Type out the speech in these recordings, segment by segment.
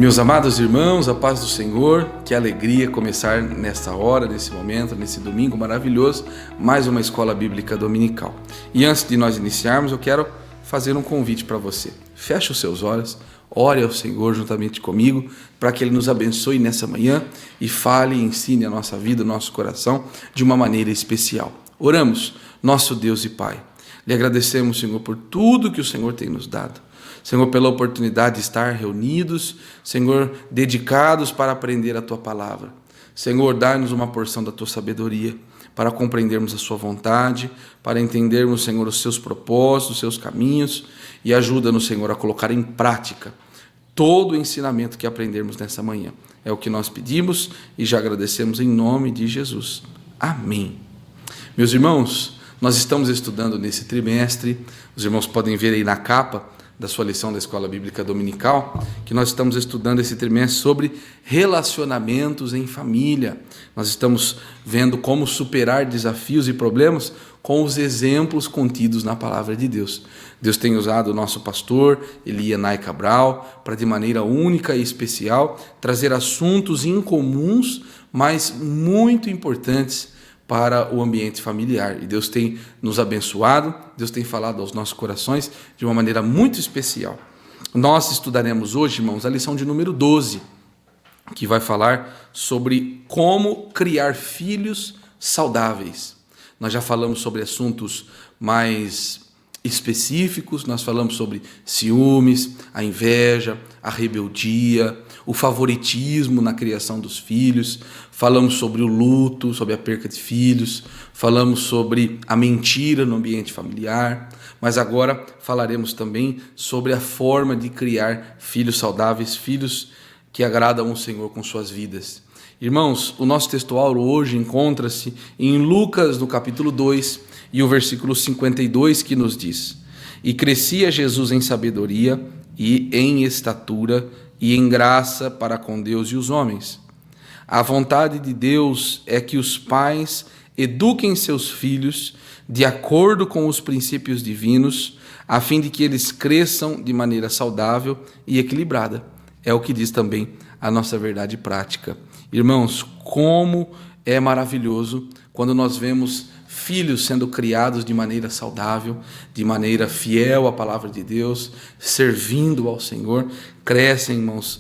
Meus amados irmãos, a paz do Senhor, que alegria começar nesta hora, nesse momento, nesse domingo maravilhoso, mais uma escola bíblica dominical. E antes de nós iniciarmos, eu quero fazer um convite para você. Feche os seus olhos, ore ao Senhor juntamente comigo, para que Ele nos abençoe nessa manhã e fale e ensine a nossa vida, o nosso coração, de uma maneira especial. Oramos, nosso Deus e Pai. Lhe agradecemos, Senhor, por tudo que o Senhor tem nos dado. Senhor, pela oportunidade de estar reunidos, Senhor, dedicados para aprender a Tua Palavra. Senhor, dá-nos uma porção da Tua sabedoria para compreendermos a Sua vontade, para entendermos, Senhor, os Seus propósitos, os Seus caminhos, e ajuda-nos, Senhor, a colocar em prática todo o ensinamento que aprendermos nessa manhã. É o que nós pedimos e já agradecemos em nome de Jesus. Amém. Meus irmãos, nós estamos estudando nesse trimestre, os irmãos podem ver aí na capa da sua lição da Escola Bíblica Dominical, que nós estamos estudando esse trimestre sobre relacionamentos em família. Nós estamos vendo como superar desafios e problemas com os exemplos contidos na Palavra de Deus. Deus tem usado o nosso pastor, Elianai Cabral, para de maneira única e especial trazer assuntos incomuns, mas muito importantes para o ambiente familiar. E Deus tem nos abençoado, Deus tem falado aos nossos corações de uma maneira muito especial. Nós estudaremos hoje, irmãos, a lição de número 12, que vai falar sobre como criar filhos saudáveis. Nós já falamos sobre assuntos mais específicos, nós falamos sobre ciúmes, a inveja, a rebeldia, o favoritismo na criação dos filhos, falamos sobre o luto, sobre a perca de filhos, falamos sobre a mentira no ambiente familiar, mas agora falaremos também sobre a forma de criar filhos saudáveis, filhos que agradam o Senhor com suas vidas. Irmãos, o nosso textual hoje encontra-se em Lucas, no capítulo 2, e o versículo 52, que nos diz: E crescia Jesus em sabedoria e em estatura e em graça para com Deus e os homens. A vontade de Deus é que os pais eduquem seus filhos de acordo com os princípios divinos, a fim de que eles cresçam de maneira saudável e equilibrada. É o que diz também a nossa verdade prática. Irmãos, como é maravilhoso quando nós vemos filhos sendo criados de maneira saudável, de maneira fiel à palavra de Deus, servindo ao Senhor, crescem, irmãos,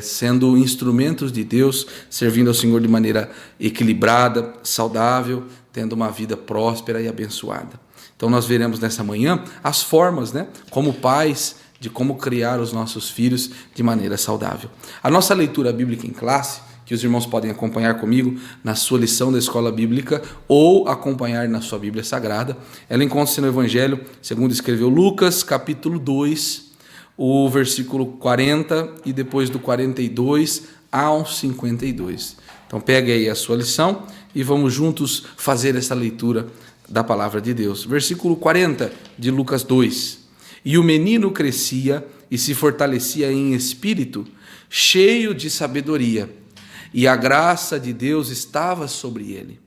sendo instrumentos de Deus, servindo ao Senhor de maneira equilibrada, saudável, tendo uma vida próspera e abençoada. Então nós veremos nessa manhã as formas, como pais, de como criar os nossos filhos de maneira saudável. A nossa leitura bíblica em classe, que os irmãos podem acompanhar comigo na sua lição da Escola Bíblica ou acompanhar na sua Bíblia Sagrada. Ela encontra-se no Evangelho, segundo escreveu Lucas, capítulo 2, o versículo 40 e depois do 42 ao 52. Então pegue aí a sua lição e vamos juntos fazer essa leitura da Palavra de Deus. Versículo 40 de Lucas 2. E o menino crescia e se fortalecia em espírito, cheio de sabedoria, e a graça de Deus estava sobre ele.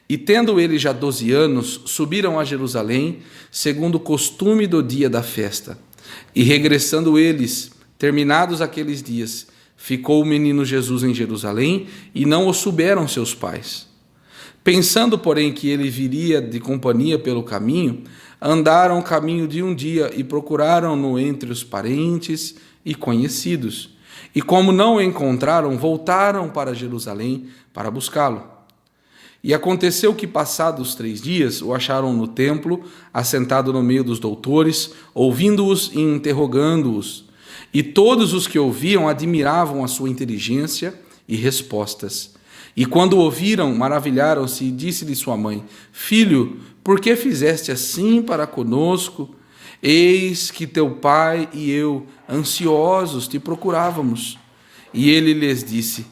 E tendo ele já 12 anos, subiram a Jerusalém, segundo o costume do dia da festa. E regressando eles, terminados aqueles dias, ficou o menino Jesus em Jerusalém, e não o souberam seus pais. Pensando, porém, que ele viria de companhia pelo caminho, andaram o caminho de um dia e procuraram-no entre os parentes e conhecidos. E como não o encontraram, voltaram para Jerusalém para buscá-lo. E aconteceu que, passados 3 dias, o acharam no templo, assentado no meio dos doutores, ouvindo-os e interrogando-os. E todos os que ouviam admiravam a sua inteligência e respostas. E quando o ouviram, maravilharam-se e disse-lhe sua mãe: Filho, por que fizeste assim para conosco? Eis que teu pai e eu, ansiosos, te procurávamos. E ele lhes disse: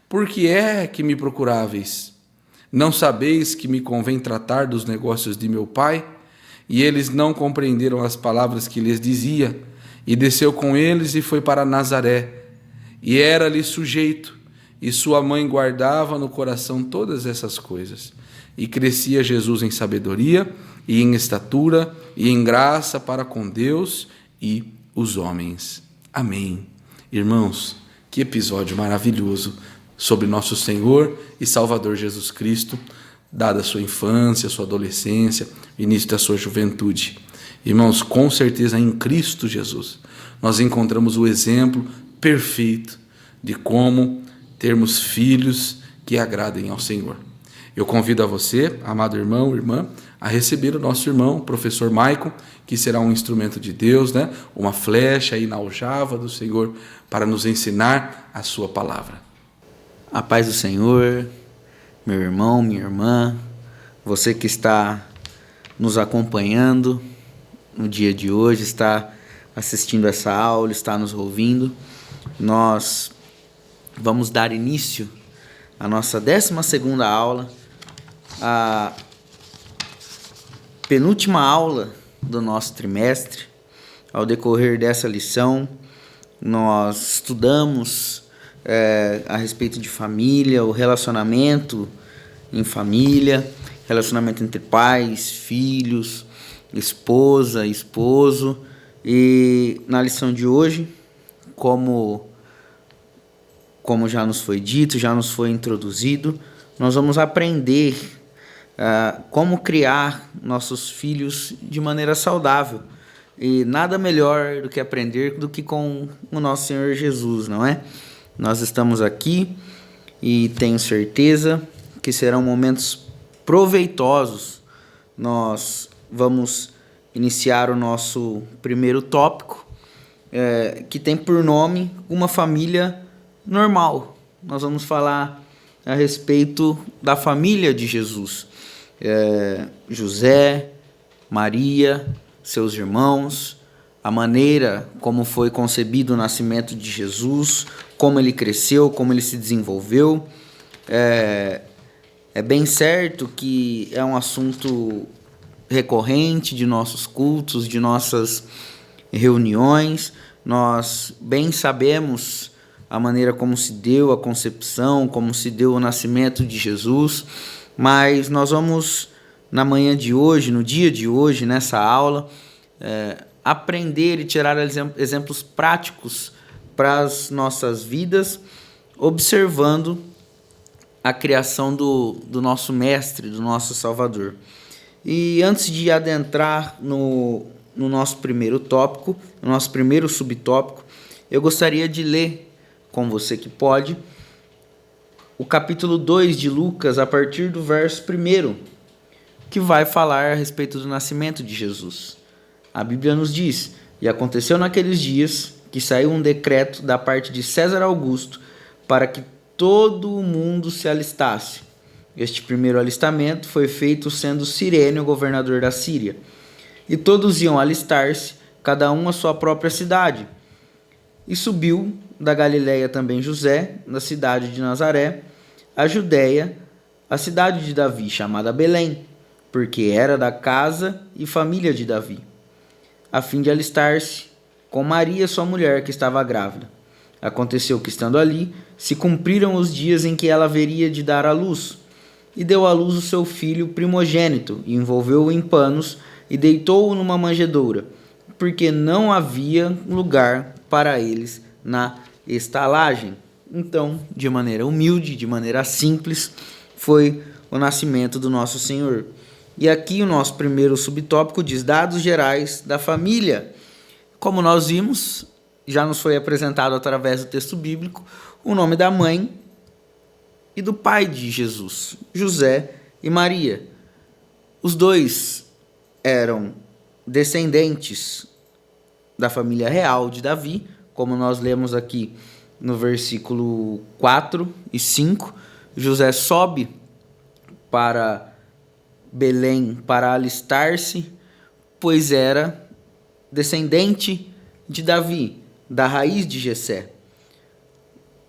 Por que é que me procuráveis? Não sabeis que me convém tratar dos negócios de meu pai? E eles não compreenderam as palavras que lhes dizia. E desceu com eles e foi para Nazaré. E era-lhe sujeito, e sua mãe guardava no coração todas essas coisas. E crescia Jesus em sabedoria, e em estatura, e em graça para com Deus e os homens. Amém. Irmãos, que episódio maravilhoso sobre nosso Senhor e Salvador Jesus Cristo, dada a sua infância, a sua adolescência, início da sua juventude. Irmãos, com certeza em Cristo Jesus nós encontramos o exemplo perfeito de como termos filhos que agradem ao Senhor. Eu convido a você, amado irmão, irmã, a receber o nosso irmão, professor Maicon, que será um instrumento de Deus, uma flecha aí na aljava do Senhor para nos ensinar a sua palavra. A paz do Senhor, meu irmão, minha irmã, você que está nos acompanhando no dia de hoje, está assistindo essa aula, está nos ouvindo, nós vamos dar início à nossa 12ª aula, a penúltima aula do nosso trimestre. Ao decorrer dessa lição, nós estudamos a respeito de família, o relacionamento em família, relacionamento entre pais, filhos, esposa, esposo. E na lição de hoje, como já nos foi dito, já nos foi introduzido, nós vamos aprender como criar nossos filhos de maneira saudável. E nada melhor do que aprender do que com o nosso Senhor Jesus, não é? Nós estamos aqui e tenho certeza que serão momentos proveitosos. Nós vamos iniciar o nosso primeiro tópico, que tem por nome uma família normal. Nós vamos falar a respeito da família de Jesus. José, Maria, seus irmãos, a maneira como foi concebido o nascimento de Jesus, como ele cresceu, como ele se desenvolveu. É bem certo que é um assunto recorrente de nossos cultos, de nossas reuniões. Nós bem sabemos a maneira como se deu a concepção, como se deu o nascimento de Jesus, mas nós vamos, na manhã de hoje, no dia de hoje, nessa aula, aprender e tirar exemplos práticos para as nossas vidas, observando a criação do nosso Mestre, do nosso Salvador. E antes de adentrar no nosso primeiro tópico, no nosso primeiro subtópico, eu gostaria de ler com você que pode o capítulo 2 de Lucas, a partir do verso 1, que vai falar a respeito do nascimento de Jesus. A Bíblia nos diz: e aconteceu naqueles dias que saiu um decreto da parte de César Augusto para que todo o mundo se alistasse. Este primeiro alistamento foi feito sendo Cirene o governador da Síria. E todos iam alistar-se, cada um à sua própria cidade. E subiu da Galiléia também José, da cidade de Nazaré, a Judéia, a cidade de Davi, chamada Belém, porque era da casa e família de Davi, a fim de alistar-se com Maria, sua mulher, que estava grávida. Aconteceu que, estando ali, se cumpriram os dias em que ela haveria de dar à luz, e deu à luz o seu filho primogênito, e envolveu-o em panos, e deitou-o numa manjedoura, porque não havia lugar para eles na estalagem. Então, de maneira humilde, de maneira simples, foi o nascimento do nosso Senhor. E aqui o nosso primeiro subtópico diz: dados gerais da família. Como nós vimos, já nos foi apresentado através do texto bíblico o nome da mãe e do pai de Jesus, José e Maria. Os dois eram descendentes da família real de Davi, como nós lemos aqui no versículo 4 e 5. José sobe para Belém para alistar-se, pois era descendente de Davi, da raiz de Jessé.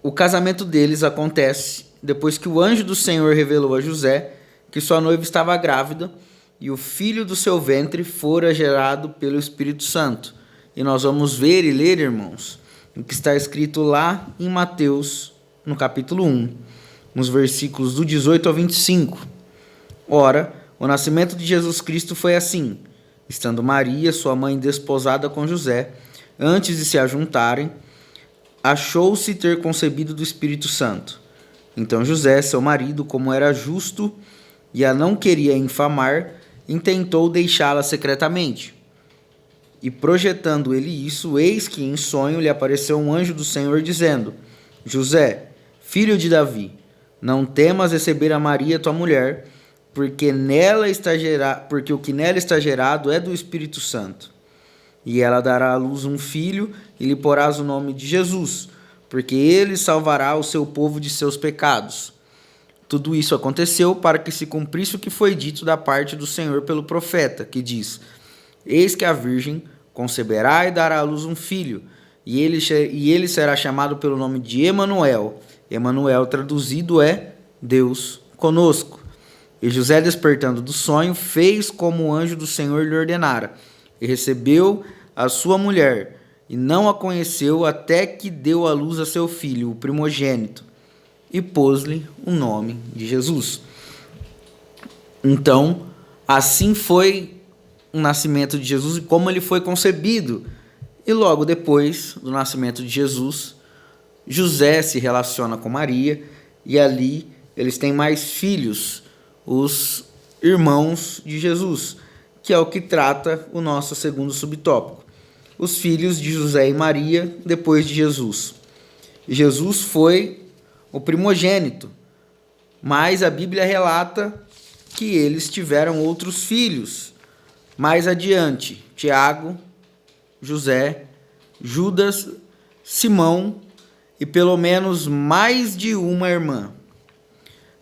O casamento deles acontece depois que o anjo do Senhor revelou a José que sua noiva estava grávida e o filho do seu ventre fora gerado pelo Espírito Santo. E nós vamos ver e ler, irmãos, o que está escrito lá em Mateus, no capítulo 1, nos versículos do 18 ao 25. Ora, o nascimento de Jesus Cristo foi assim: estando Maria, sua mãe, desposada com José, antes de se ajuntarem, achou-se ter concebido do Espírito Santo. Então José, seu marido, como era justo e a não queria infamar, intentou deixá-la secretamente. E projetando ele isso, eis que em sonho lhe apareceu um anjo do Senhor dizendo: José, filho de Davi, não temas receber a Maria, tua mulher, porque o que nela está gerado é do Espírito Santo. E ela dará à luz um filho, e lhe porás o nome de Jesus, porque ele salvará o seu povo de seus pecados. Tudo isso aconteceu para que se cumprisse o que foi dito da parte do Senhor pelo profeta, que diz: Eis que a virgem conceberá e dará à luz um filho, e ele será chamado pelo nome de Emanuel. Emanuel traduzido é Deus conosco. E José, despertando do sonho, fez como o anjo do Senhor lhe ordenara, e recebeu a sua mulher, e não a conheceu até que deu à luz a seu filho, o primogênito, e pôs-lhe o nome de Jesus. Então, assim foi o nascimento de Jesus e como ele foi concebido. E logo depois do nascimento de Jesus, José se relaciona com Maria, e ali eles têm mais filhos, os irmãos de Jesus, que é o que trata o nosso segundo subtópico. Os filhos de José e Maria depois de Jesus. Jesus foi o primogênito, mas a Bíblia relata que eles tiveram outros filhos. Mais adiante, Tiago, José, Judas, Simão e pelo menos mais de uma irmã.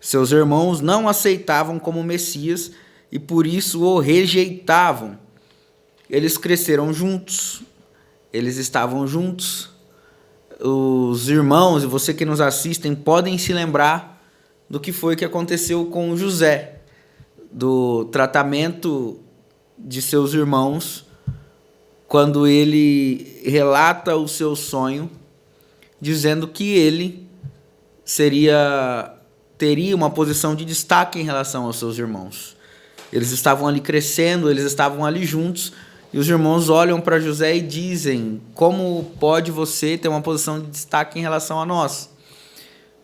Seus irmãos não aceitavam como Messias e por isso o rejeitavam. Eles cresceram juntos, eles estavam juntos. Os irmãos e você que nos assistem podem se lembrar do que foi que aconteceu com José, do tratamento de seus irmãos, quando ele relata o seu sonho, dizendo que ele teria uma posição de destaque em relação aos seus irmãos. Eles estavam ali crescendo, eles estavam ali juntos, e os irmãos olham para José e dizem: como pode você ter uma posição de destaque em relação a nós?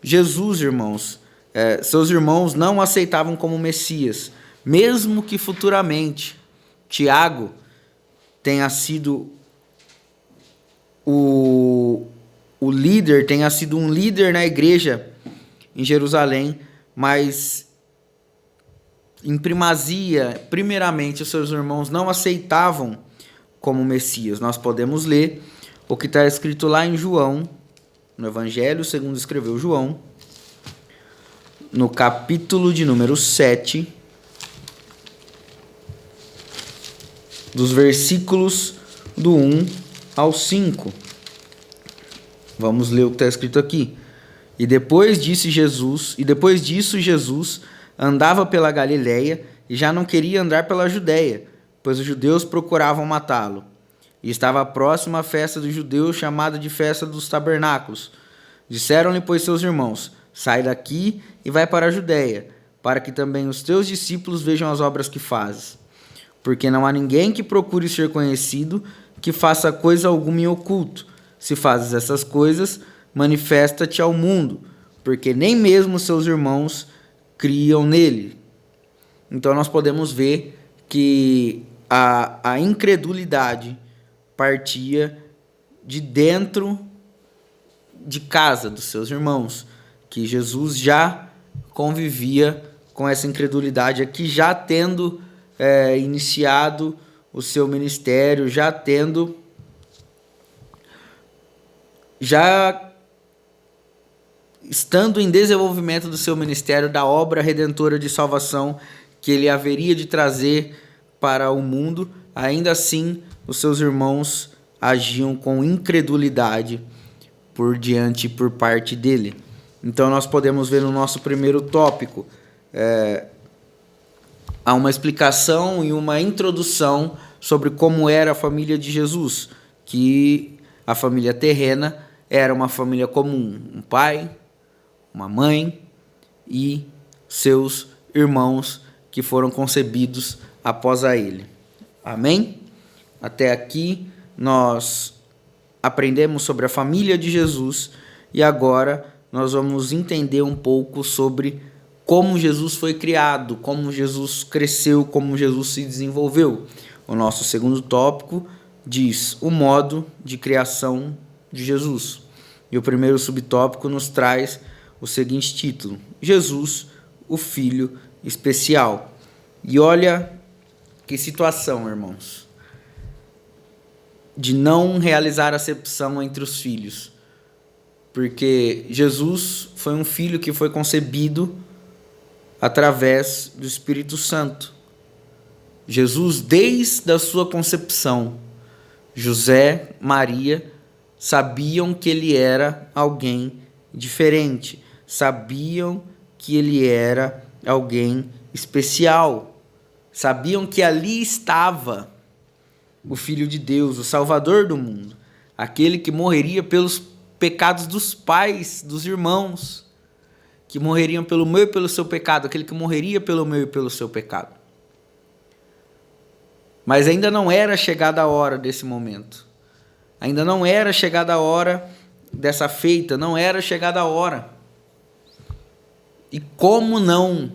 Jesus, irmãos, seus irmãos não aceitavam como Messias, mesmo que futuramente Tiago tenha sido o líder, tenha sido um líder na igreja em Jerusalém, mas em primazia, primeiramente, os seus irmãos não aceitavam como Messias. Nós podemos ler o que está escrito lá em João, no Evangelho segundo escreveu João, no capítulo de número 7, dos versículos do 1 ao 5. Vamos ler o que está escrito aqui. E depois disso Jesus andava pela Galiléia e já não queria andar pela Judéia, pois os judeus procuravam matá-lo. E estava próxima a festa dos judeus, chamada de festa dos tabernáculos. Disseram-lhe, pois, seus irmãos: sai daqui e vai para a Judéia, para que também os teus discípulos vejam as obras que fazes. Porque não há ninguém que procure ser conhecido, que faça coisa alguma em oculto. Se fazes essas coisas, manifesta-te ao mundo, porque nem mesmo seus irmãos criam nele. Então nós podemos ver que a incredulidade partia de dentro de casa dos seus irmãos, que Jesus já convivia com essa incredulidade aqui, já tendo iniciado o seu ministério, já estando em desenvolvimento do seu ministério, da obra redentora de salvação que ele haveria de trazer para o mundo. Ainda assim, os seus irmãos agiam com incredulidade por parte dele. Então nós podemos ver no nosso primeiro tópico há uma explicação e uma introdução sobre como era a família de Jesus, que a família terrena era uma família comum, um pai, uma mãe e seus irmãos que foram concebidos após a ele. Amém? Até aqui nós aprendemos sobre a família de Jesus e agora nós vamos entender um pouco sobre como Jesus foi criado, como Jesus cresceu, como Jesus se desenvolveu. O nosso segundo tópico diz o modo de criação de Jesus. E o primeiro subtópico nos traz o seguinte título: Jesus, o Filho Especial. E olha que situação, irmãos, de não realizar acepção entre os filhos. Porque Jesus foi um filho que foi concebido através do Espírito Santo. Jesus, desde a sua concepção, José, Maria, sabiam que ele era alguém diferente, sabiam que ele era alguém especial, sabiam que ali estava o Filho de Deus, o Salvador do mundo, aquele que morreria pelos pecados dos pais, dos irmãos, que morreriam pelo meu e pelo seu pecado, aquele que morreria pelo meu e pelo seu pecado. Mas ainda não era chegada a hora desse momento. Ainda não era chegada a hora dessa feita, não era chegada a hora. E como não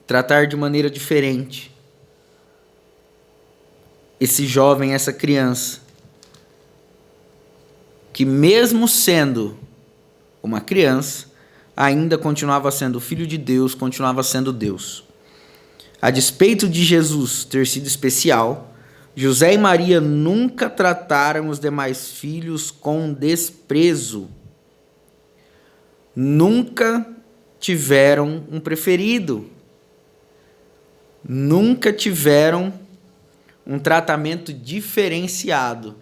tratar de maneira diferente esse jovem, essa criança, que mesmo sendo uma criança, ainda continuava sendo filho de Deus, continuava sendo Deus. A despeito de Jesus ter sido especial, José e Maria nunca trataram os demais filhos com desprezo. Nunca tiveram um preferido. Nunca tiveram um tratamento diferenciado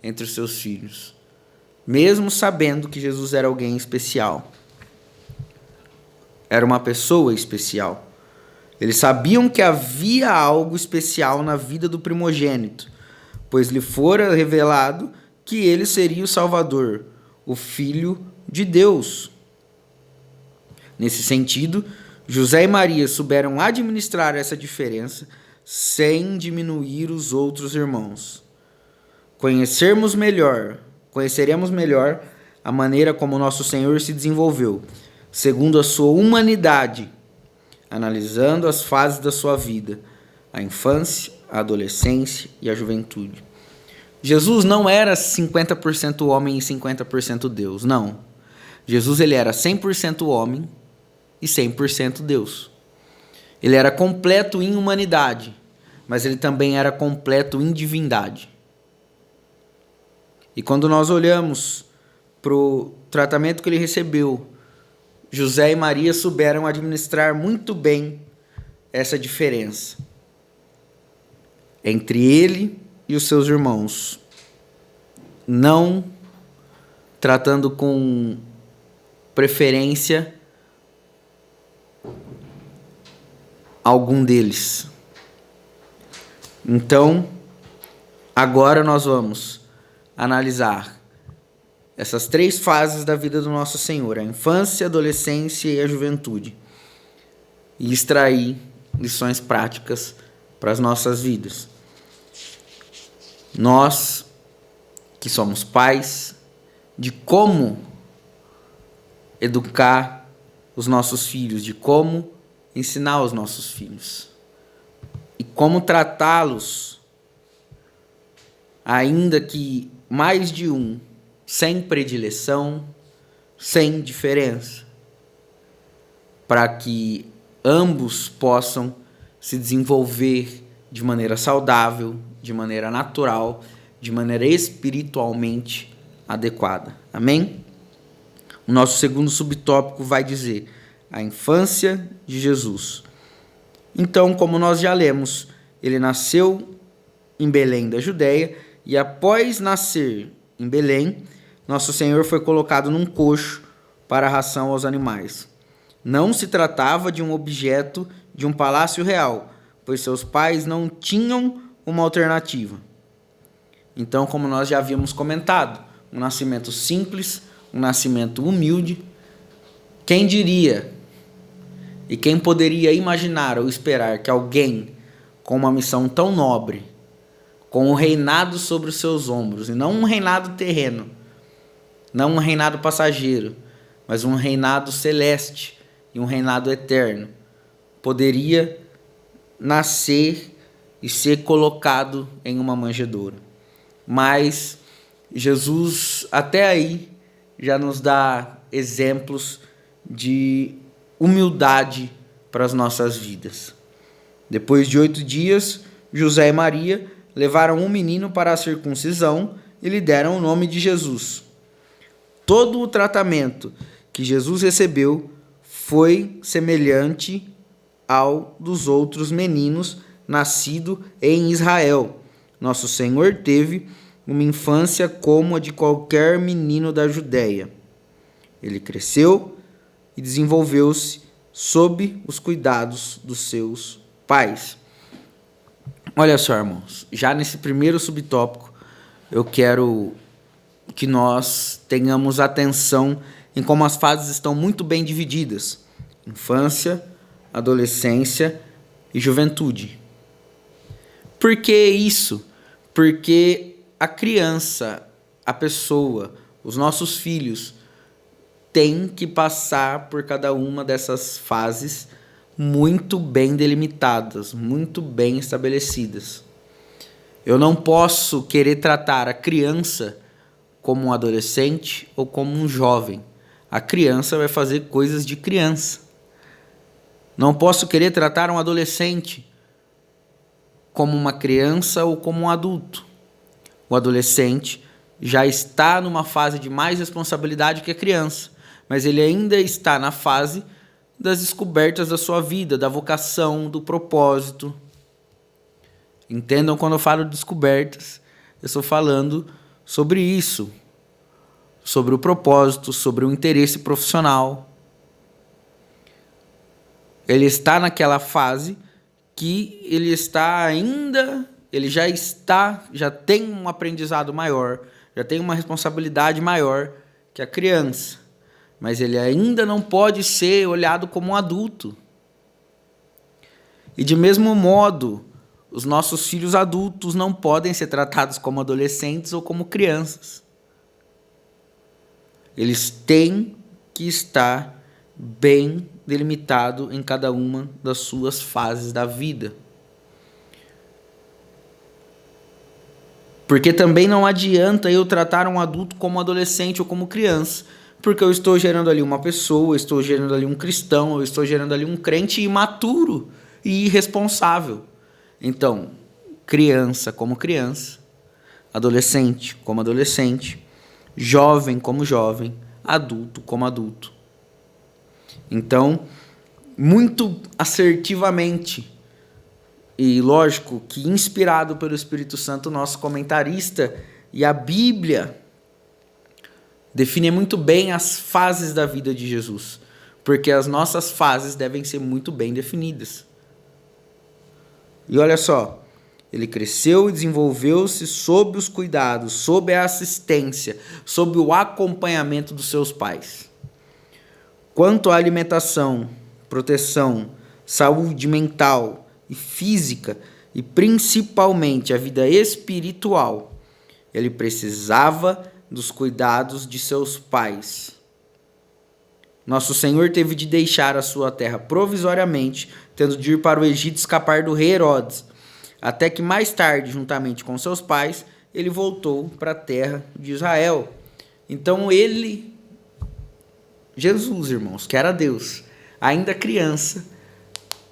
entre os seus filhos, mesmo sabendo que Jesus era alguém especial. Era uma pessoa especial. Eles sabiam que havia algo especial na vida do primogênito, pois lhe fora revelado que ele seria o Salvador, o Filho de Deus. Nesse sentido, José e Maria souberam administrar essa diferença sem diminuir os outros irmãos. Conheceremos melhor a maneira como nosso Senhor se desenvolveu, segundo a sua humanidade, analisando as fases da sua vida, a infância, a adolescência e a juventude. Jesus não era 50% homem e 50% Deus, não. Jesus ele era 100% homem e 100% Deus. Ele era completo em humanidade, mas ele também era completo em divindade. E quando nós olhamos para o tratamento que ele recebeu, José e Maria souberam administrar muito bem essa diferença entre ele e os seus irmãos, não tratando com preferência algum deles. Então, agora nós vamos analisar essas 3 fases da vida do nosso Senhor, a infância, a adolescência e a juventude, e extrair lições práticas para as nossas vidas. Nós, que somos pais, de como educar os nossos filhos, de como ensinar os nossos filhos e como tratá-los, ainda que mais de um, sem predileção, sem diferença, para que ambos possam se desenvolver de maneira saudável, de maneira natural, de maneira espiritualmente adequada. Amém? O nosso segundo subtópico vai dizer a infância de Jesus. Então, como nós já lemos, ele nasceu em Belém da Judéia e após nascer em Belém, nosso Senhor foi colocado num coxo para a ração aos animais. Não se tratava de um objeto de um palácio real, pois seus pais não tinham uma alternativa. Então, como nós já havíamos comentado, um nascimento simples, um nascimento humilde. Quem diria e quem poderia imaginar ou esperar que alguém com uma missão tão nobre com o reinado sobre os seus ombros, e não um reinado terreno, não um reinado passageiro, mas um reinado celeste e um reinado eterno, poderia nascer e ser colocado em uma manjedoura. Mas Jesus, até aí, já nos dá exemplos de humildade para as nossas vidas. Depois de 8 dias, José e Maria levaram um menino para a circuncisão e lhe deram o nome de Jesus. Todo o tratamento que Jesus recebeu foi semelhante ao dos outros meninos nascidos em Israel. Nosso Senhor teve uma infância como a de qualquer menino da Judéia. Ele cresceu e desenvolveu-se sob os cuidados dos seus pais. Olha só, irmãos, já nesse primeiro subtópico, eu quero que nós tenhamos atenção em como as fases estão muito bem divididas: infância, adolescência e juventude. Por que isso? Porque a criança, a pessoa, os nossos filhos têm que passar por cada uma dessas fases muito bem delimitadas, muito bem estabelecidas. Eu não posso querer tratar a criança como um adolescente ou como um jovem. A criança vai fazer coisas de criança. Não posso querer tratar um adolescente como uma criança ou como um adulto. O adolescente já está numa fase de mais responsabilidade que a criança, mas ele ainda está na fase das descobertas da sua vida, da vocação, do propósito. Entendam, quando eu falo de descobertas, eu estou falando sobre isso, sobre o propósito, sobre o interesse profissional. Ele está naquela fase que ele já tem um aprendizado maior, já tem uma responsabilidade maior que a criança, mas ele ainda não pode ser olhado como um adulto. E de mesmo modo, os nossos filhos adultos não podem ser tratados como adolescentes ou como crianças. Eles têm que estar bem delimitado em cada uma das suas fases da vida. Porque também não adianta eu tratar um adulto como adolescente ou como criança, porque eu estou gerando ali uma pessoa, eu estou gerando ali um cristão, eu estou gerando ali um crente imaturo e irresponsável. Então, criança como criança, adolescente como adolescente, jovem como jovem, adulto como adulto. Então, muito assertivamente, e lógico que inspirado pelo Espírito Santo, nosso comentarista, e a Bíblia define muito bem as fases da vida de Jesus, porque as nossas fases devem ser muito bem definidas. E olha só, ele cresceu e desenvolveu-se sob os cuidados, sob a assistência, sob o acompanhamento dos seus pais. Quanto à alimentação, proteção, saúde mental e física, e principalmente a vida espiritual, ele precisava dos cuidados de seus pais. Nosso Senhor teve de deixar a sua terra provisoriamente, tendo de ir para o Egito escapar do rei Herodes, até que mais tarde, juntamente com seus pais, ele voltou para a terra de Israel. Então Jesus, irmãos, que era Deus, ainda criança,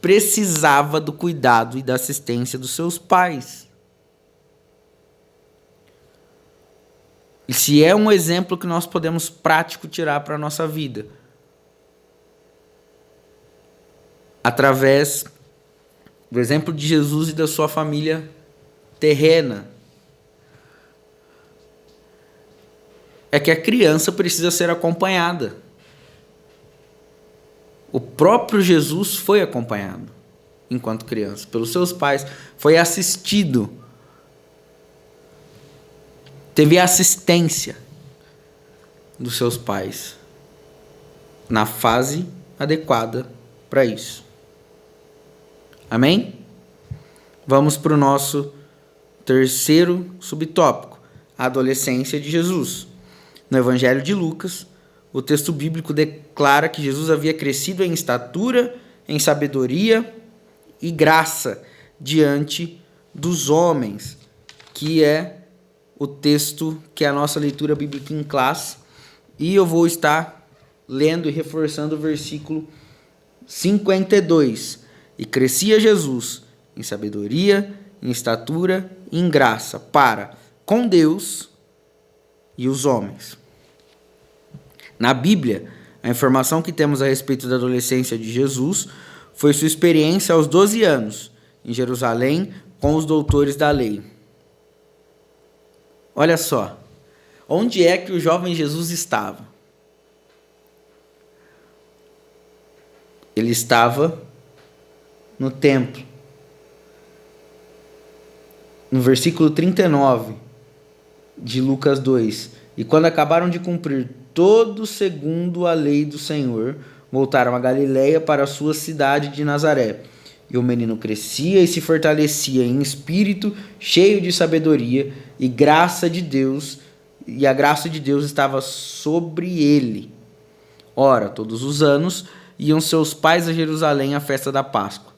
precisava do cuidado e da assistência dos seus pais. E se é um exemplo que nós podemos prático tirar para a nossa vida, através do exemplo de Jesus e da sua família terrena, é que a criança precisa ser acompanhada. O próprio Jesus foi acompanhado, enquanto criança, pelos seus pais, foi assistido, teve assistência dos seus pais na fase adequada para isso. Amém? Vamos para o nosso Terceiro subtópico, a adolescência de Jesus. No Evangelho de Lucas, o texto bíblico declara que Jesus havia crescido em estatura, em sabedoria e graça diante dos homens, que é o texto que é a nossa leitura bíblica em classe. E eu vou estar lendo e reforçando o versículo 52. E crescia Jesus em sabedoria, em estatura e em graça para com Deus e os homens. Na Bíblia, a informação que temos a respeito da adolescência de Jesus foi sua experiência aos 12 anos, em Jerusalém, com os doutores da lei. Olha só, onde é que o jovem Jesus estava? Ele estava no templo. No versículo 39 de Lucas 2. E quando acabaram de cumprir todo segundo a lei do Senhor, voltaram a Galiléia para a sua cidade de Nazaré. E o menino crescia e se fortalecia em espírito, cheio de sabedoria, e graça de Deus, e a graça de Deus estava sobre ele. Ora, todos os anos iam seus pais a Jerusalém à festa da Páscoa.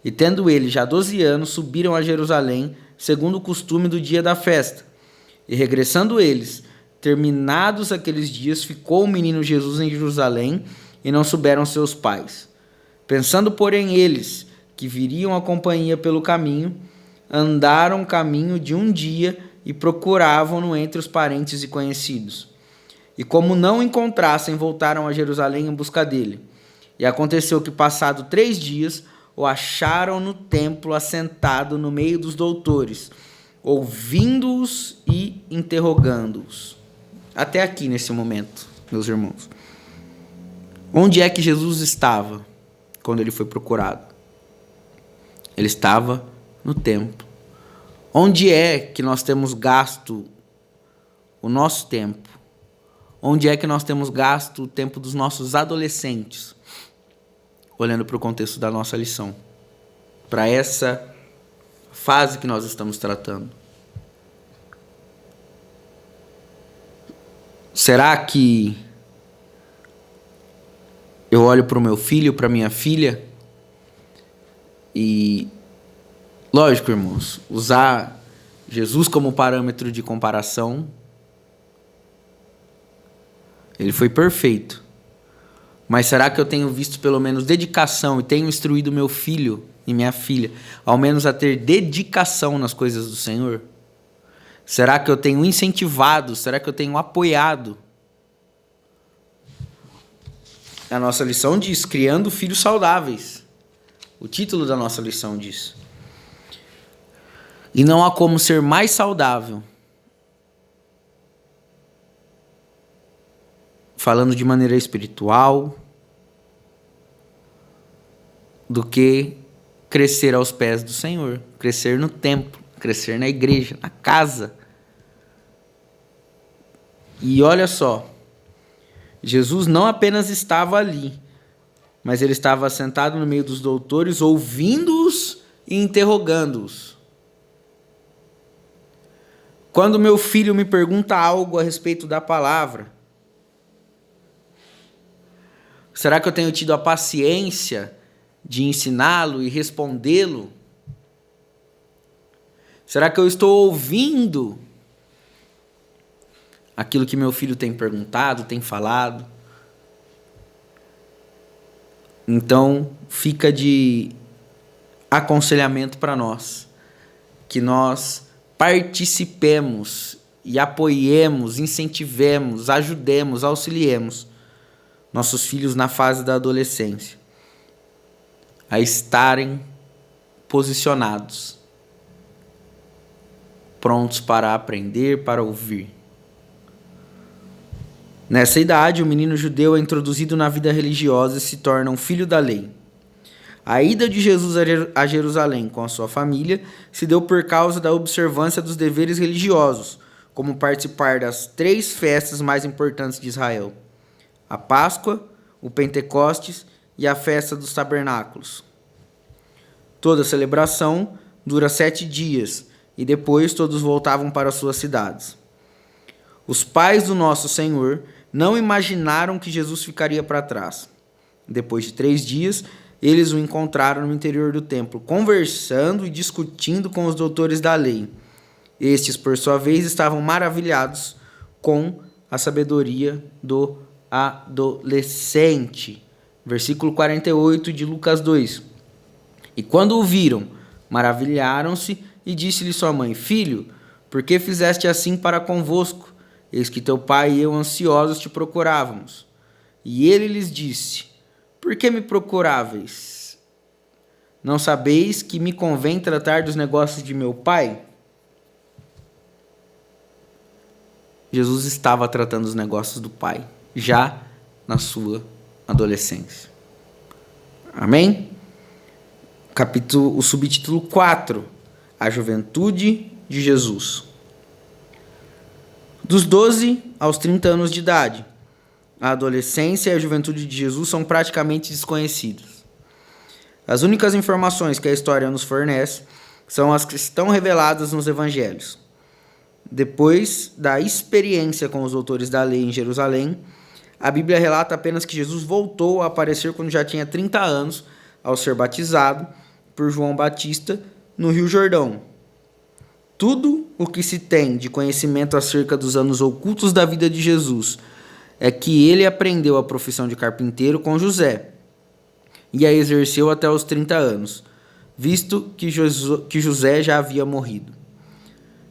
E tendo ele já 12 anos, subiram a Jerusalém, segundo o costume do dia da festa. E regressando eles, terminados aqueles dias, ficou o menino Jesus em Jerusalém, e não souberam seus pais. Pensando, porém, eles que viriam a companhia pelo caminho, andaram caminho de um dia e procuravam-no entre os parentes e conhecidos. E como não o encontrassem, voltaram a Jerusalém em busca dele. E aconteceu que, passado 3 dias, o acharam no templo assentado no meio dos doutores, ouvindo-os e interrogando-os. Até aqui nesse momento, meus irmãos. Onde é que Jesus estava quando ele foi procurado? Ele estava no templo. Onde é que nós temos gasto o nosso tempo? Onde é que nós temos gasto o tempo dos nossos adolescentes? Olhando para o contexto da nossa lição, para essa fase que nós estamos tratando. Será que eu olho para o meu filho, para minha filha, e, lógico, irmãos, usar Jesus como parâmetro de comparação, ele foi perfeito. Mas será que eu tenho visto pelo menos dedicação e tenho instruído meu filho e minha filha, ao menos a ter dedicação nas coisas do Senhor? Será que eu tenho incentivado? Será que eu tenho apoiado? A nossa lição diz, criando filhos saudáveis. O título da nossa lição diz. E não há como ser mais saudável, falando de maneira espiritual, do que crescer aos pés do Senhor, crescer no templo, crescer na igreja, na casa. E olha só, Jesus não apenas estava ali, mas ele estava sentado no meio dos doutores, ouvindo-os e interrogando-os. Quando meu filho me pergunta algo a respeito da palavra, será que eu tenho tido a paciência de ensiná-lo e respondê-lo? Será que eu estou ouvindo aquilo que meu filho tem perguntado, tem falado? Então, fica de aconselhamento para nós, que nós participemos e apoiemos, incentivemos, ajudemos, auxiliemos nossos filhos na fase da adolescência a estarem posicionados, prontos para aprender, para ouvir. Nessa idade, o menino judeu é introduzido na vida religiosa e se torna um filho da lei. A ida de Jesus a Jerusalém com a sua família se deu por causa da observância dos deveres religiosos, como participar das 3 festas mais importantes de Israel: a Páscoa, o Pentecostes e a festa dos tabernáculos. Toda celebração dura 7 dias e depois todos voltavam para suas cidades. Os pais do nosso Senhor não imaginaram que Jesus ficaria para trás. Depois de 3 dias, eles o encontraram no interior do templo, conversando e discutindo com os doutores da lei. Estes, por sua vez, estavam maravilhados com a sabedoria do adolescente. Versículo 48 de Lucas 2. E quando o viram, maravilharam-se e disse-lhe sua mãe: Filho, por que fizeste assim para convosco? Eis que teu pai e eu ansiosos te procurávamos. E ele lhes disse: Por que me procuráveis? Não sabeis que me convém tratar dos negócios de meu pai? Jesus estava tratando os negócios do pai, já na sua adolescência. Amém? O subtítulo 4, a juventude de Jesus. Dos 12 aos 30 anos de idade, a adolescência e a juventude de Jesus são praticamente desconhecidas. As únicas informações que a história nos fornece são as que estão reveladas nos evangelhos. Depois da experiência com os doutores da lei em Jerusalém, a Bíblia relata apenas que Jesus voltou a aparecer quando já tinha 30 anos, ao ser batizado por João Batista no Rio Jordão. Tudo o que se tem de conhecimento acerca dos anos ocultos da vida de Jesus é que ele aprendeu a profissão de carpinteiro com José e a exerceu até os 30 anos, visto que José já havia morrido.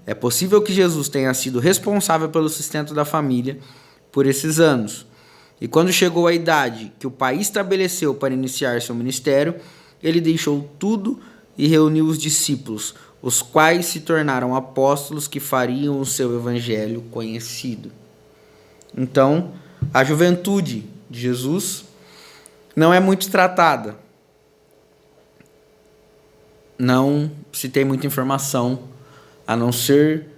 É possível que Jesus tenha sido responsável pelo sustento da família por esses anos, e quando chegou a idade que o pai estabeleceu para iniciar seu ministério, ele deixou tudo e reuniu os discípulos, os quais se tornaram apóstolos que fariam o seu evangelho conhecido. Então, a juventude de Jesus não é muito tratada. Não se tem muita informação, a não ser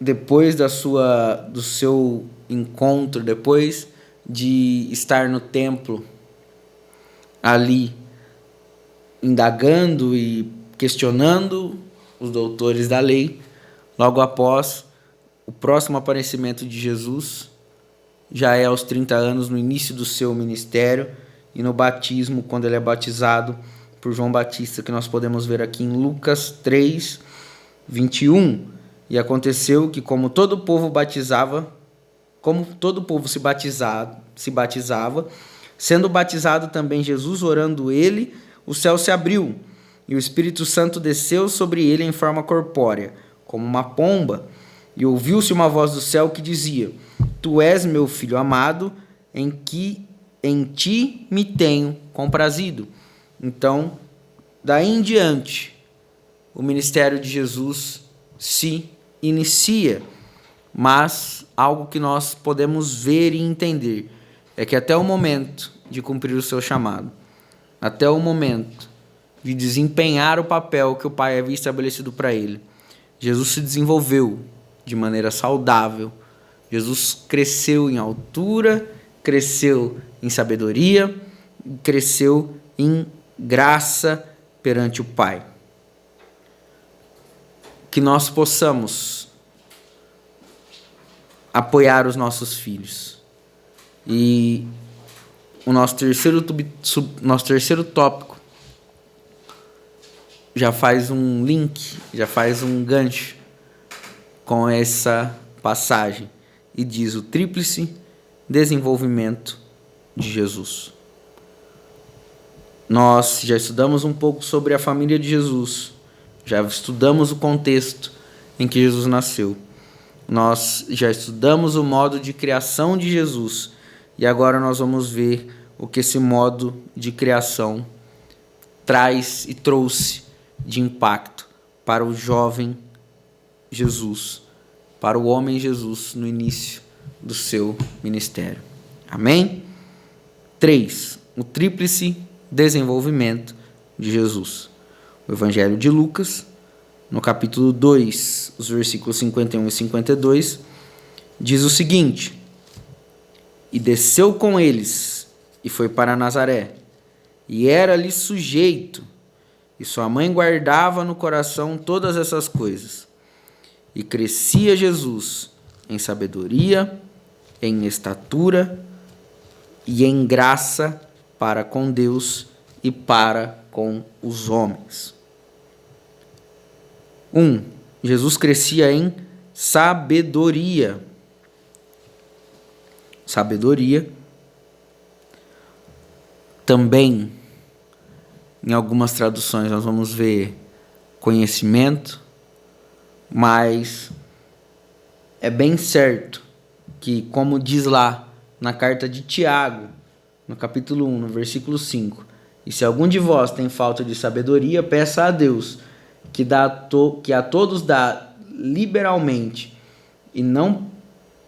depois do seu encontro, depois de estar no templo, ali, indagando e questionando os doutores da lei. Logo após o próximo aparecimento de Jesus, já é aos 30 anos, no início do seu ministério, e no batismo, quando ele é batizado por João Batista, que nós podemos ver aqui em Lucas 3, 21. E aconteceu que, como todo o povo se batizava, sendo batizado também Jesus, orando ele, o céu se abriu, e o Espírito Santo desceu sobre ele em forma corpórea, como uma pomba, e ouviu-se uma voz do céu que dizia: Tu és meu filho amado, em ti me tenho comprazido. Então, daí em diante, o ministério de Jesus se inicia, mas algo que nós podemos ver e entender é que até o momento de cumprir o seu chamado, até o momento de desempenhar o papel que o Pai havia estabelecido para ele, Jesus se desenvolveu de maneira saudável. Jesus cresceu em altura, cresceu em sabedoria, cresceu em graça perante o Pai. Que nós possamos apoiar os nossos filhos. E o nosso terceiro tópico já faz um link, já faz um gancho com essa passagem e diz: o tríplice desenvolvimento de Jesus. Nós já estudamos um pouco sobre a família de Jesus, já estudamos o contexto em que Jesus nasceu, nós já estudamos o modo de criação de Jesus, e agora nós vamos ver o que esse modo de criação traz e trouxe de impacto para o jovem Jesus, para o homem Jesus no início do seu ministério. Amém? 3. O tríplice desenvolvimento de Jesus. O Evangelho de Lucas, no capítulo 2, os versículos 51 e 52, diz o seguinte: E desceu com eles, e foi para Nazaré, e era-lhe sujeito, e sua mãe guardava no coração todas essas coisas. E crescia Jesus em sabedoria, em estatura e em graça para com Deus e para com os homens. 1. Jesus crescia em sabedoria. Sabedoria. Também, em algumas traduções, nós vamos ver conhecimento, mas é bem certo que, como diz lá na carta de Tiago, no capítulo 1, no versículo 5, e se algum de vós tem falta de sabedoria, peça a Deus, que a todos dá liberalmente, e não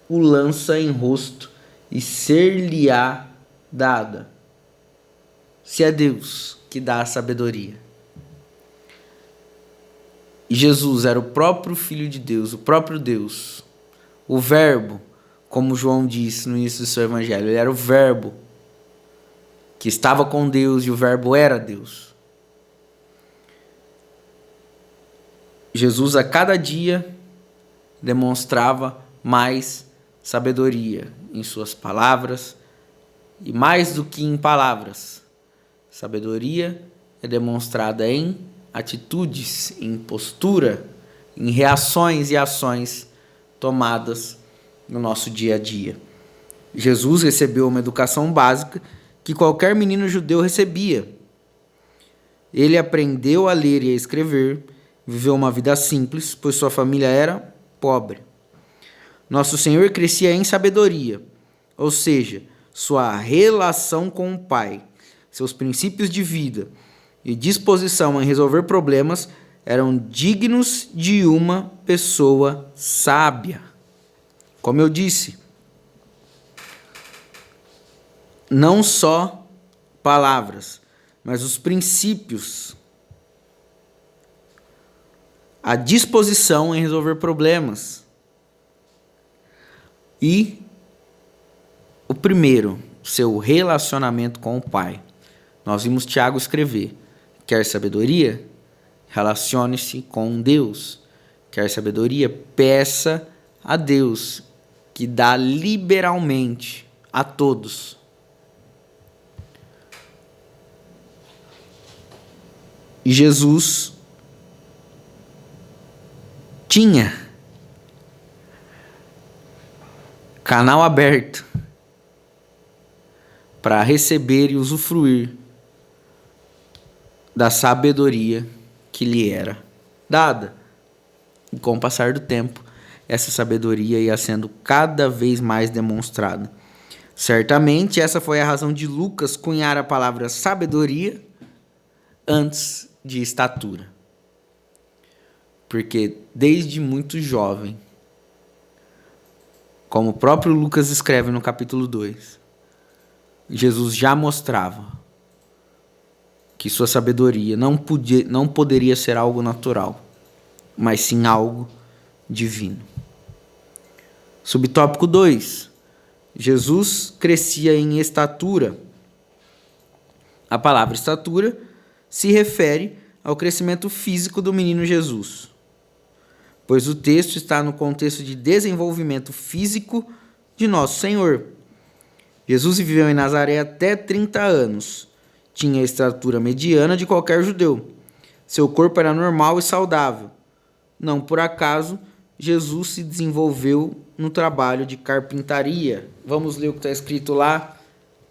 o lança em rosto, e ser-lhe-á dada. Se é Deus que dá a sabedoria. E Jesus era o próprio Filho de Deus, o próprio Deus, o Verbo, como João disse no início do seu evangelho, ele era o Verbo que estava com Deus e o Verbo era Deus. Jesus a cada dia demonstrava mais sabedoria em suas palavras e mais do que em palavras. Sabedoria é demonstrada em atitudes, em postura, em reações e ações tomadas no nosso dia a dia. Jesus recebeu uma educação básica que qualquer menino judeu recebia. Ele aprendeu a ler e a escrever, viveu uma vida simples, pois sua família era pobre. Nosso Senhor crescia em sabedoria, ou seja, sua relação com o Pai, seus princípios de vida e disposição em resolver problemas eram dignos de uma pessoa sábia. Como eu disse, não só palavras, mas os princípios, a disposição em resolver problemas. E o primeiro, seu relacionamento com o Pai. Nós vimos Tiago escrever: quer sabedoria? Relacione-se com Deus. Quer sabedoria? Peça a Deus, que dá liberalmente a todos. E Jesus tinha canal aberto para receber e usufruir da sabedoria que lhe era dada. E com o passar do tempo, essa sabedoria ia sendo cada vez mais demonstrada. Certamente essa foi a razão de Lucas cunhar a palavra sabedoria antes de estatura. Porque desde muito jovem, como o próprio Lucas escreve no capítulo 2, Jesus já mostrava que sua sabedoria não poderia ser algo natural, mas sim algo divino. Subtópico 2. Jesus crescia em estatura. A palavra estatura se refere ao crescimento físico do menino Jesus, pois o texto está no contexto de desenvolvimento físico de nosso Senhor. Jesus viveu em Nazaré até 30 anos. Tinha a estatura mediana de qualquer judeu. Seu corpo era normal e saudável. Não por acaso, Jesus se desenvolveu no trabalho de carpintaria. Vamos ler o que está escrito lá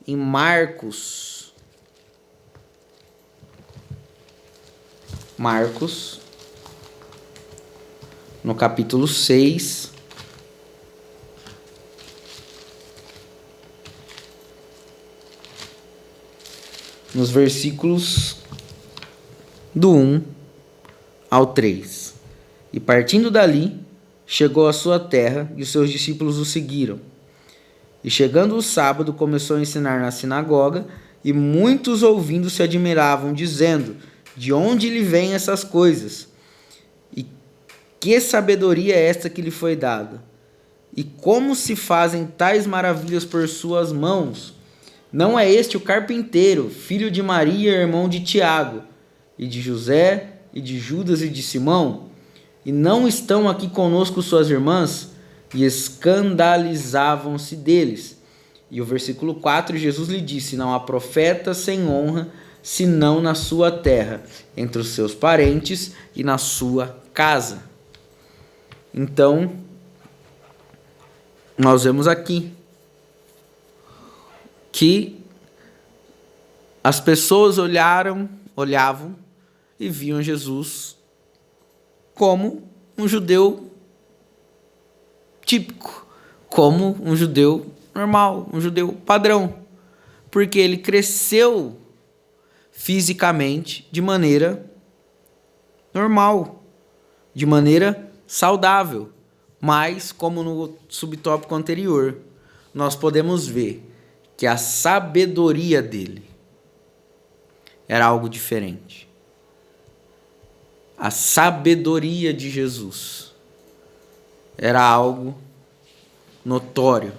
em Marcos. Marcos, no capítulo 6, nos versículos do 1 ao 3. E partindo dali, chegou à sua terra, e os seus discípulos o seguiram. E chegando o sábado, começou a ensinar na sinagoga, e muitos ouvindo se admiravam, dizendo: de onde lhe vêm essas coisas? E que sabedoria é esta que lhe foi dada? E como se fazem tais maravilhas por suas mãos? Não é este o carpinteiro, filho de Maria, irmão de Tiago, e de José, e de Judas e de Simão? E não estão aqui conosco suas irmãs? E escandalizavam-se deles. E o versículo 4, Jesus lhe disse: não há profeta sem honra, senão na sua terra, entre os seus parentes e na sua casa. Então, nós vemos aqui que as pessoas olhavam e viam Jesus como um judeu típico, como um judeu normal, um judeu padrão, porque ele cresceu fisicamente de maneira normal, de maneira saudável. Mas, como no subtópico anterior, nós podemos ver que a sabedoria dele era algo diferente. A sabedoria de Jesus era algo notório,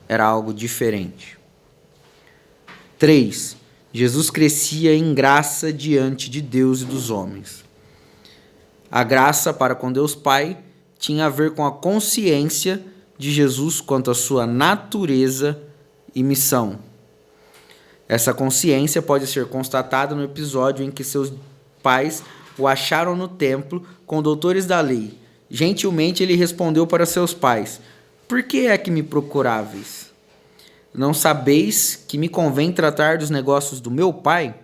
era algo diferente. 3. Jesus crescia em graça diante de Deus e dos homens. A graça para com Deus Pai tinha a ver com a consciência de Jesus quanto à sua natureza e missão. Essa consciência pode ser constatada no episódio em que seus pais o acharam no templo com doutores da lei. Gentilmente ele respondeu para seus pais: por que é que me procuráveis? Não sabeis que me convém tratar dos negócios do meu pai?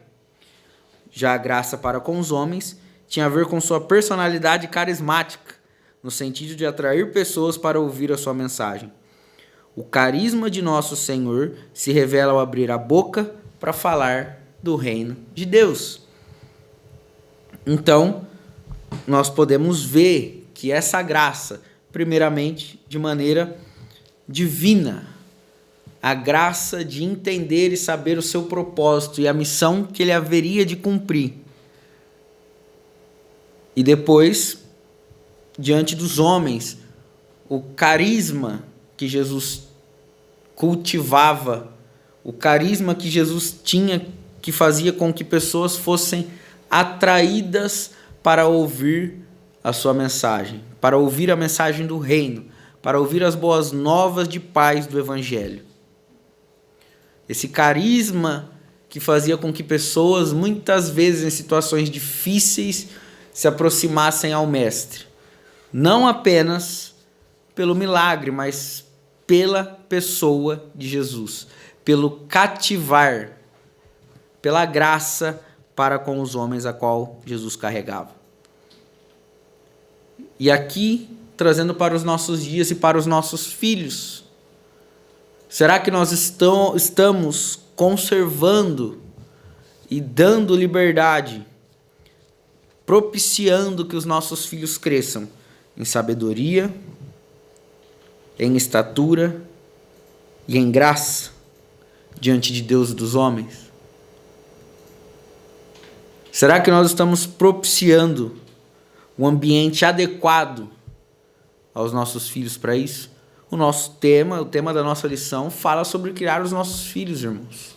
Já a graça para com os homens tinha a ver com sua personalidade carismática, no sentido de atrair pessoas para ouvir a sua mensagem. O carisma de nosso Senhor se revela ao abrir a boca para falar do reino de Deus. Então, nós podemos ver que essa graça, primeiramente, de maneira divina, a graça de entender e saber o seu propósito e a missão que ele haveria de cumprir. E depois, diante dos homens, o carisma que Jesus cultivava, o carisma que Jesus tinha, que fazia com que pessoas fossem atraídas para ouvir a sua mensagem, para ouvir a mensagem do reino, para ouvir as boas novas de paz do Evangelho. Esse carisma que fazia com que pessoas, muitas vezes em situações difíceis, se aproximassem ao Mestre. Não apenas pelo milagre, mas pela pessoa de Jesus, pelo cativar, pela graça para com os homens a qual Jesus carregava. E aqui, trazendo para os nossos dias e para os nossos filhos, será que nós estamos conservando e dando liberdade, propiciando que os nossos filhos cresçam em sabedoria, em estatura e em graça diante de Deus e dos homens? Será que nós estamos propiciando um ambiente adequado aos nossos filhos para isso? O nosso tema, o tema da nossa lição, fala sobre criar os nossos filhos, irmãos.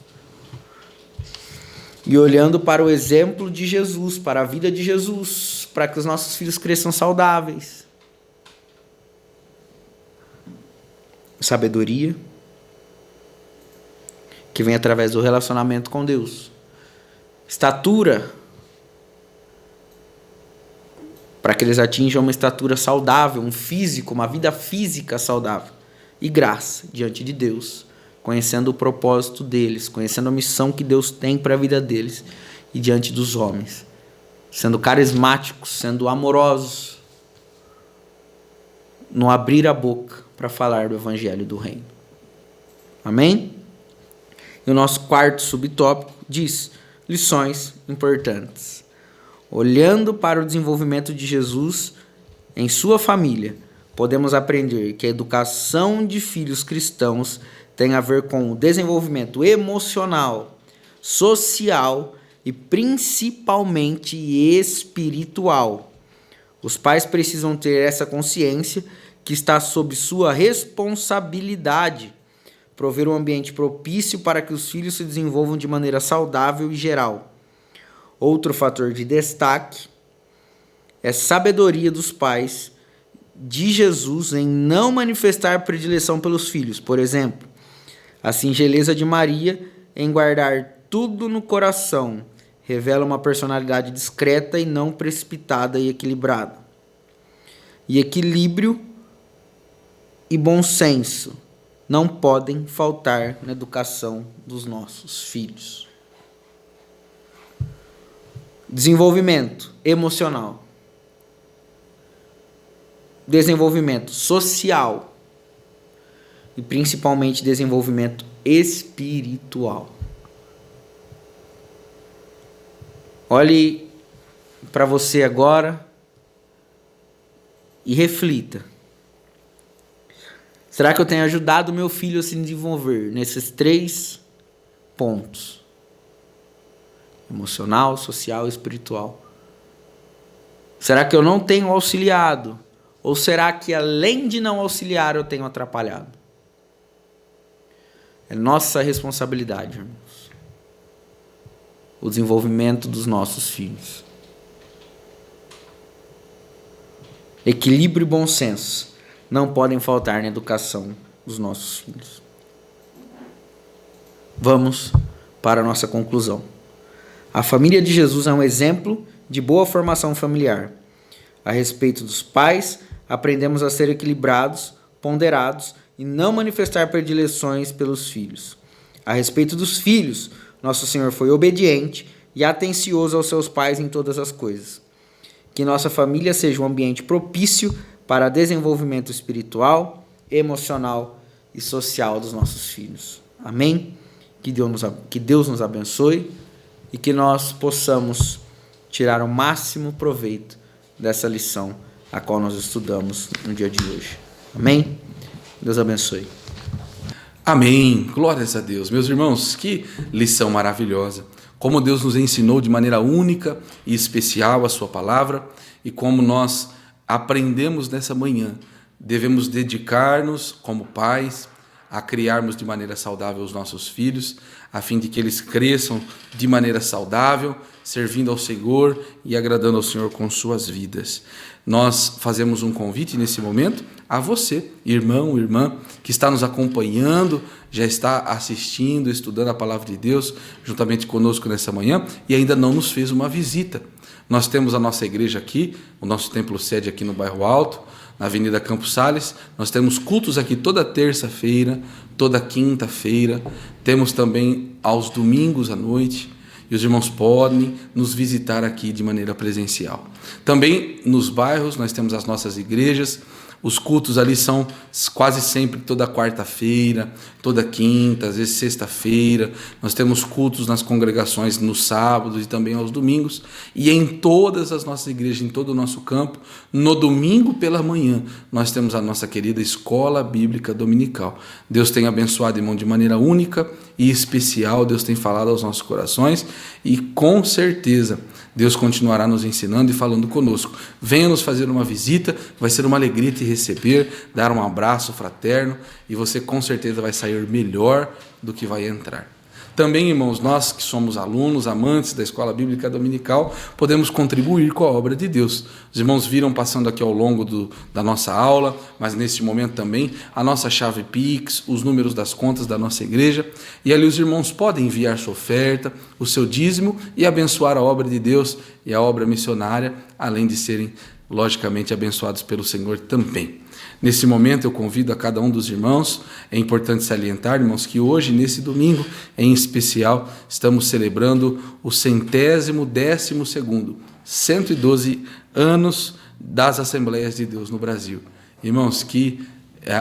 E olhando para o exemplo de Jesus, para a vida de Jesus, para que os nossos filhos cresçam saudáveis. Sabedoria, que vem através do relacionamento com Deus. Estatura, para que eles atinjam uma estatura saudável, um físico, uma vida física saudável. E graça diante de Deus, conhecendo o propósito deles, conhecendo a missão que Deus tem para a vida deles e diante dos homens, sendo carismáticos, sendo amorosos, no abrir a boca para falar do Evangelho do Reino. Amém? E o nosso quarto subtópico diz: lições importantes. Olhando para o desenvolvimento de Jesus em sua família, podemos aprender que a educação de filhos cristãos tem a ver com o desenvolvimento emocional, social e principalmente espiritual. Os pais precisam ter essa consciência que está sob sua responsabilidade prover um ambiente propício para que os filhos se desenvolvam de maneira saudável e geral. Outro fator de destaque é sabedoria dos pais de Jesus em não manifestar predileção pelos filhos. Por exemplo, a singeleza de Maria em guardar tudo no coração revela uma personalidade discreta e não precipitada e equilibrada. E equilíbrio e bom senso não podem faltar na educação dos nossos filhos. Desenvolvimento emocional. Desenvolvimento social. E principalmente desenvolvimento espiritual. Olhe para você agora e reflita. Será que eu tenho ajudado meu filho a se desenvolver nesses 3 pontos? Emocional, social e espiritual. Será que eu não tenho auxiliado? Ou será que além de não auxiliar eu tenho atrapalhado? É nossa responsabilidade, irmãos. O desenvolvimento dos nossos filhos. Equilíbrio e bom senso não podem faltar na educação dos nossos filhos. Vamos para a nossa conclusão. A família de Jesus é um exemplo de boa formação familiar. A respeito dos pais, aprendemos a ser equilibrados, ponderados e não manifestar predileções pelos filhos. A respeito dos filhos, nosso Senhor foi obediente e atencioso aos seus pais em todas as coisas. Que nossa família seja um ambiente propício para desenvolvimento espiritual, emocional e social dos nossos filhos. Amém? Que Deus nos abençoe e que nós possamos tirar o máximo proveito dessa lição a qual nós estudamos no dia de hoje. Amém? Deus abençoe. Amém. Glórias a Deus. Meus irmãos, que lição maravilhosa. Como Deus nos ensinou de maneira única e especial a sua palavra e como nós aprendemos nessa manhã. Devemos dedicar-nos como pais a criarmos de maneira saudável os nossos filhos, a fim de que eles cresçam de maneira saudável, servindo ao Senhor e agradando ao Senhor com suas vidas. Nós fazemos um convite nesse momento a você, irmão, irmã, que está nos acompanhando, já está assistindo, estudando a palavra de Deus juntamente conosco nessa manhã e ainda não nos fez uma visita. Nós temos a nossa igreja aqui, o nosso templo sede aqui no Bairro Alto, na Avenida Campos Sales. Nós temos cultos aqui toda terça-feira, toda quinta-feira. Temos também aos domingos à noite. E os irmãos podem nos visitar aqui de maneira presencial. Também nos bairros nós temos as nossas igrejas. Os cultos ali são quase sempre toda quarta-feira, toda quinta, às vezes sexta-feira. Nós temos cultos nas congregações nos sábados e também aos domingos. E em todas as nossas igrejas, em todo o nosso campo, no domingo pela manhã, nós temos a nossa querida Escola Bíblica Dominical. Deus tem abençoado, irmão, de maneira única e especial. Deus tem falado aos nossos corações e com certeza Deus continuará nos ensinando e falando conosco. Venha nos fazer uma visita, vai ser uma alegria te receber, dar um abraço fraterno e você com certeza vai sair melhor do que vai entrar. Também, irmãos, nós que somos alunos, amantes da Escola Bíblica Dominical, podemos contribuir com a obra de Deus. Os irmãos viram passando aqui ao longo da nossa aula, mas neste momento também, a nossa chave Pix, os números das contas da nossa igreja, e ali os irmãos podem enviar sua oferta, o seu dízimo e abençoar a obra de Deus e a obra missionária, além de serem, logicamente, abençoados pelo Senhor também. Nesse momento eu convido a cada um dos irmãos, é importante salientar, irmãos, que hoje, nesse domingo, em especial, estamos celebrando o 112º, 112 anos das Assembleias de Deus no Brasil. Irmãos, que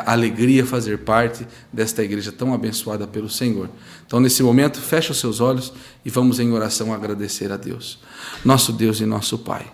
alegria fazer parte desta igreja tão abençoada pelo Senhor. Então, nesse momento, feche os seus olhos e vamos em oração agradecer a Deus. Nosso Deus e nosso Pai.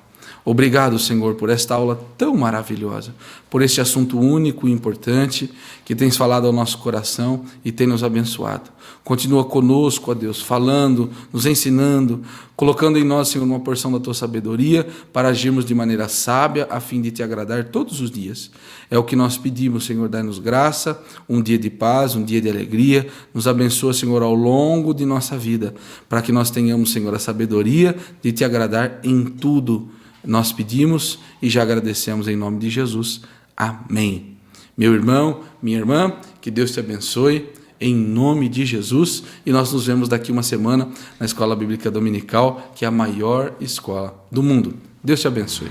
Obrigado, Senhor, por esta aula tão maravilhosa, por este assunto único e importante que tens falado ao nosso coração e tem nos abençoado. Continua conosco, ó Deus, falando, nos ensinando, colocando em nós, Senhor, uma porção da tua sabedoria para agirmos de maneira sábia a fim de te agradar todos os dias. É o que nós pedimos, Senhor, dai-nos graça, um dia de paz, um dia de alegria. Nos abençoa, Senhor, ao longo de nossa vida, para que nós tenhamos, Senhor, a sabedoria de te agradar em tudo. Nós pedimos e já agradecemos em nome de Jesus. Amém. Meu irmão, minha irmã, que Deus te abençoe em nome de Jesus, e nós nos vemos daqui uma semana na Escola Bíblica Dominical, que é a maior escola do mundo. Deus te abençoe.